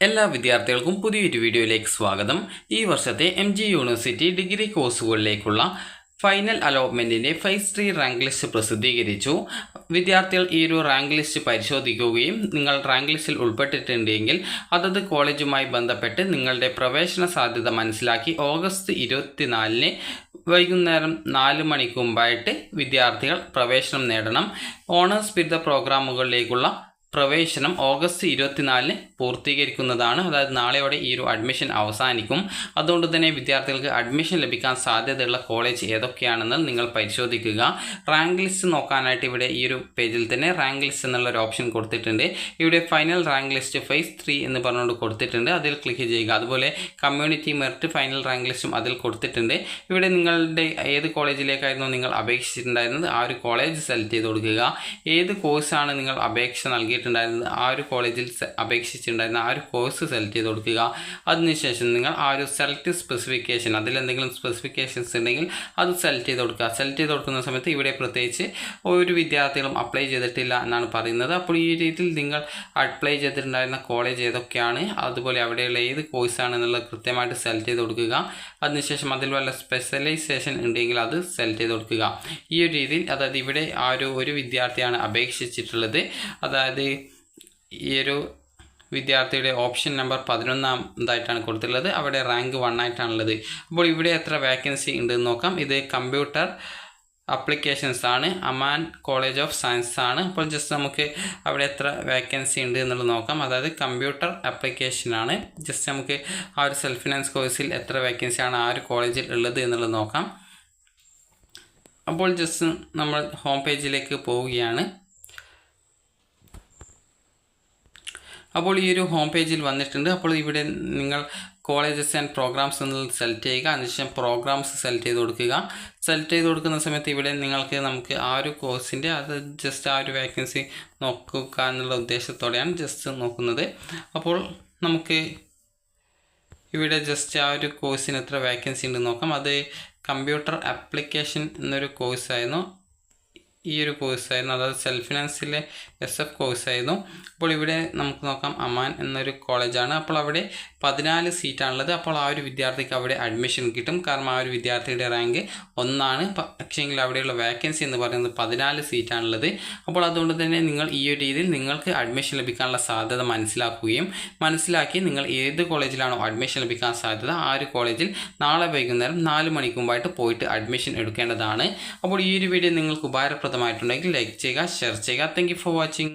എല്ലാ വിദ്യാർത്ഥികൾക്കും പുതിയൊരു വീഡിയോയിലേക്ക് സ്വാഗതം. ഈ വർഷത്തെ MG യൂണിവേഴ്സിറ്റി ഡിഗ്രി കോഴ്സുകളിലേക്കുള്ള ഫൈനൽ അലോട്ട്മെൻറ്റിൻ്റെ ഫേസ് 3 റാങ്ക് ലിസ്റ്റ് പ്രസിദ്ധീകരിച്ചു. വിദ്യാർത്ഥികൾ ഈ ഒരു റാങ്ക് ലിസ്റ്റ് പരിശോധിക്കുകയും നിങ്ങൾ റാങ്ക് ലിസ്റ്റിൽ ഉൾപ്പെട്ടിട്ടുണ്ടെങ്കിൽ അതത് കോളേജുമായി ബന്ധപ്പെട്ട് നിങ്ങളുടെ പ്രവേശന സാധ്യത മനസ്സിലാക്കി ഓഗസ്റ്റ് 24-ന് വൈകുന്നേരം 4 മണിക്ക് മുമ്പായിട്ട് വിദ്യാർത്ഥികൾ പ്രവേശനം നേടണം. ഓണേഴ്സ് ബിരുദ പ്രോഗ്രാമുകളിലേക്കുള്ള പ്രവേശനം ഓഗസ്റ്റ് 24-ന് പൂർത്തീകരിക്കുന്നതാണ്. അതായത് നാളെയോടെ ഈ ഒരു അഡ്മിഷൻ അവസാനിക്കും. അതുകൊണ്ട് തന്നെ വിദ്യാർത്ഥികൾക്ക് അഡ്മിഷൻ ലഭിക്കാൻ സാധ്യതയുള്ള കോളേജ് ഏതൊക്കെയാണെന്ന് നിങ്ങൾ പരിശോധിക്കുക. റാങ്ക് ലിസ്റ്റ് നോക്കാനായിട്ട് ഇവിടെ ഈ ഒരു പേജിൽ തന്നെ റാങ്ക് ലിസ്റ്റ് എന്നുള്ളൊരു ഓപ്ഷൻ കൊടുത്തിട്ടുണ്ട്. ഇവിടെ ഫൈനൽ റാങ്ക് ലിസ്റ്റ് ഫേസ് 3 എന്ന് പറഞ്ഞുകൊണ്ട് കൊടുത്തിട്ടുണ്ട്. അതിൽ ക്ലിക്ക് ചെയ്യുക. അതുപോലെ കമ്മ്യൂണിറ്റി മെറിറ്റ് ഫൈനൽ റാങ്ക് ലിസ്റ്റും അതിൽ കൊടുത്തിട്ടുണ്ട്. ഇവിടെ നിങ്ങളുടെ ഏത് കോളേജിലേക്കായിരുന്നു നിങ്ങൾ അപേക്ഷിച്ചിട്ടുണ്ടായിരുന്നത് ആ ഒരു കോളേജ് സെലക്ട് ചെയ്ത് കൊടുക്കുക. ഏത് കോഴ്സാണ് നിങ്ങൾ അപേക്ഷ നൽകിയിട്ടുണ്ടായിരുന്നത് ആ ഒരു കോളേജിൽ അപേക്ഷിച്ചിട്ടുണ്ടായിരുന്ന ആ ഒരു കോഴ്സ് സെലക്ട് ചെയ്ത് കൊടുക്കുക. അതിനുശേഷം നിങ്ങൾ ആ ഒരു സെലക്ട് സ്പെസിഫിക്കേഷൻ അതിലെന്തെങ്കിലും സ്പെസിഫിക്കേഷൻസ് ഉണ്ടെങ്കിൽ അത് സെലക്ട് ചെയ്ത് കൊടുക്കുക. സെലക്ട് ചെയ്ത് കൊടുക്കുന്ന സമയത്ത് ഇവിടെ പ്രത്യേകിച്ച് ഒരു വിദ്യാർത്ഥികളും അപ്ലൈ ചെയ്തിട്ടില്ല എന്നാണ് പറയുന്നത്. അപ്പോൾ ഈ രീതിയിൽ നിങ്ങൾ അപ്ലൈ ചെയ്തിട്ടുണ്ടായിരുന്ന കോളേജ് ഏതൊക്കെയാണ്, അതുപോലെ അവിടെയുള്ള ഏത് കോഴ്സാണെന്നുള്ളത് കൃത്യമായിട്ട് സെലക്ട് ചെയ്ത് കൊടുക്കുക. അതിനുശേഷം അതിൽ വല്ല സ്പെഷ്യലൈസേഷൻ ഉണ്ടെങ്കിൽ അത് സെലക്ട് ചെയ്ത് കൊടുക്കുക. ഈ ഒരു രീതിയിൽ അതായത് ഇവിടെ ആ ഒരു വിദ്യാർത്ഥിയാണ് അപേക്ഷിച്ചിട്ടുള്ളത്. അതായത് ഈ ഒരു വിദ്യാർത്ഥിയുടെ ഓപ്ഷൻ നമ്പർ 11-ാമതായിട്ടാണ് കൊടുത്തിട്ടുള്ളത്. അവിടെ റാങ്ക് 1 ആയിട്ടാണുള്ളത്. അപ്പോൾ ഇവിടെ എത്ര വേക്കൻസി ഉണ്ടെന്ന് നോക്കാം. ഇത് കമ്പ്യൂട്ടർ അപ്ലിക്കേഷൻസ് ആണ്, അമാൻ കോളേജ് ഓഫ് സയൻസ് ആണ്. അപ്പോൾ ജസ്റ്റ് നമുക്ക് അവിടെ എത്ര വേക്കൻസി ഉണ്ട് എന്നുള്ളത് നോക്കാം. അതായത് കമ്പ്യൂട്ടർ ആപ്ലിക്കേഷനാണ്. ജസ്റ്റ് നമുക്ക് ആ ഒരു സെൽഫ് ഫിനാൻസ് കോഴ്സിൽ എത്ര വേക്കൻസിയാണ് ആ ഒരു കോളേജിൽ ഉള്ളത് എന്നുള്ളത് നോക്കാം. അപ്പോൾ ജസ്റ്റ് നമ്മൾ ഹോം പേജിലേക്ക് പോവുകയാണ്. അപ്പോൾ ഈ ഒരു ഹോം പേജിൽ വന്നിട്ടുണ്ട്. അപ്പോൾ ഇവിടെ നിങ്ങൾ കോളേജസ് ആൻഡ് പ്രോഗ്രാംസ് എന്നുള്ളത് സെലക്ട് ചെയ്യുക. അതിനുശേഷം പ്രോഗ്രാംസ് സെലക്ട് ചെയ്ത് കൊടുക്കുക. സെലക്ട് ചെയ്ത് കൊടുക്കുന്ന സമയത്ത് ഇവിടെ നമുക്ക് ആ ഒരു കോഴ്സിൻ്റെ അത് ജസ്റ്റ് ആ ഒരു വേക്കൻസി നോക്കുക എന്നുള്ള ഉദ്ദേശത്തോടെയാണ് ജസ്റ്റ് നോക്കുന്നത്. അപ്പോൾ നമുക്ക് ഇവിടെ ജസ്റ്റ് ആ ഒരു കോഴ്സിന് എത്ര വേക്കൻസി ഉണ്ടെന്ന് നോക്കാം. അത് കമ്പ്യൂട്ടർ ആപ്ലിക്കേഷൻ എന്നൊരു കോഴ്സായിരുന്നു. ഈ ഒരു കോഴ്സായിരുന്നു, അതായത് സെൽഫ് ഫിനാൻസിലെ SF കോഴ്സായിരുന്നു. അപ്പോൾ ഇവിടെ നമുക്ക് നോക്കാം അമാൻ എന്നൊരു കോളേജാണ്. അപ്പോൾ അവിടെ 14 സീറ്റാണുള്ളത്. അപ്പോൾ ആ ഒരു വിദ്യാർത്ഥിക്ക് അവിടെ അഡ്മിഷൻ കിട്ടും. കാരണം ആ ഒരു വിദ്യാർത്ഥിയുടെ റാങ്ക് 1 പക്ഷേങ്കിൽ അവിടെയുള്ള വേക്കൻസി എന്ന് പറയുന്നത് 14 സീറ്റാണുള്ളത്. അപ്പോൾ അതുകൊണ്ട് തന്നെ നിങ്ങൾ ഈ ഒരു രീതിയിൽ നിങ്ങൾക്ക് അഡ്മിഷൻ ലഭിക്കാനുള്ള സാധ്യത മനസ്സിലാക്കി നിങ്ങൾ ഏത് കോളേജിലാണോ അഡ്മിഷൻ ലഭിക്കാൻ സാധ്യത ആ ഒരു കോളേജിൽ നാളെ വൈകുന്നേരം 4 മണിക്ക് മുമ്പായിട്ട് പോയിട്ട് അഡ്മിഷൻ എടുക്കേണ്ടതാണ്. അപ്പോൾ ഈ ഒരു വീഡിയോ നിങ്ങൾക്ക് ഉപകാരപ്രദമായിട്ടുണ്ടെങ്കിൽ ലൈക്ക് ചെയ്യുക, ഷെയർ ചെയ്യുക. Thank you for watching.